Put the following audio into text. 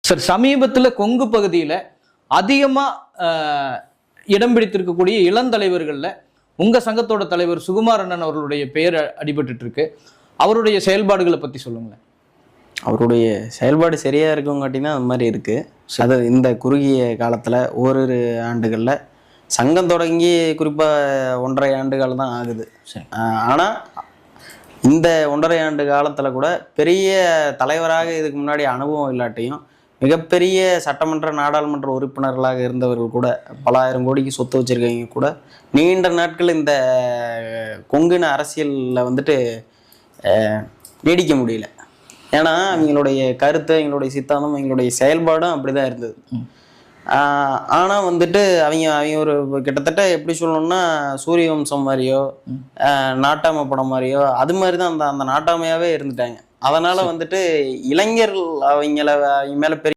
Sir, சமீபத்தில் கொங்கு பகுதியில் அதிகமாக இடம் பிடித்திருக்கக்கூடிய இளந்தலைவர்களில் உங்கள் சங்கத்தோட தலைவர் சுகுமார் அண்ணன் அவர்களுடைய பெயர் அடிபட்டு இருக்கு. அவருடைய செயல்பாடுகளை பற்றி சொல்லுங்களேன். அவருடைய செயல்பாடு சரியாக இருக்கவங்காட்டினா அது மாதிரி இருக்குது. அது இந்த குறுகிய காலத்தில் ஓரிரு ஆண்டுகளில் சங்கம் தொடங்கி குறிப்பாக 1.5 ஆண்டுகள் தான் ஆகுது. ஆனால் இந்த 1.5 ஆண்டு காலத்தில் கூட பெரிய தலைவராக இதுக்கு முன்னாடி அனுபவம் இல்லாட்டியும் மிகப்பெரிய சட்டமன்ற நாடாளுமன்ற உறுப்பினர்களாக இருந்தவர்கள் கூட பல ஆயிரம் கோடிக்கு சொத்து வச்சுருக்கவங்க கூட நீண்ட நாட்கள் இந்த கொங்குன அரசியலில் வந்துட்டு நீடிக்க முடியல. ஏன்னா அவங்களுடைய கருத்து, எங்களுடைய சித்தாந்தம், எங்களுடைய செயல்பாடும் அப்படி தான் இருந்தது. ஆனால் வந்துட்டு அவங்க ஒரு கிட்டத்தட்ட எப்படி சொல்லணும்னா சூரிய வம்சம் மாதிரியோ நாட்டாமை படம் மாதிரியோ அது மாதிரி தான் அந்த நாட்டாமையாகவே இருந்துட்டாங்க. அதனால் வந்துட்டு இளைஞர்கள் அவங்க மேலே பெரிய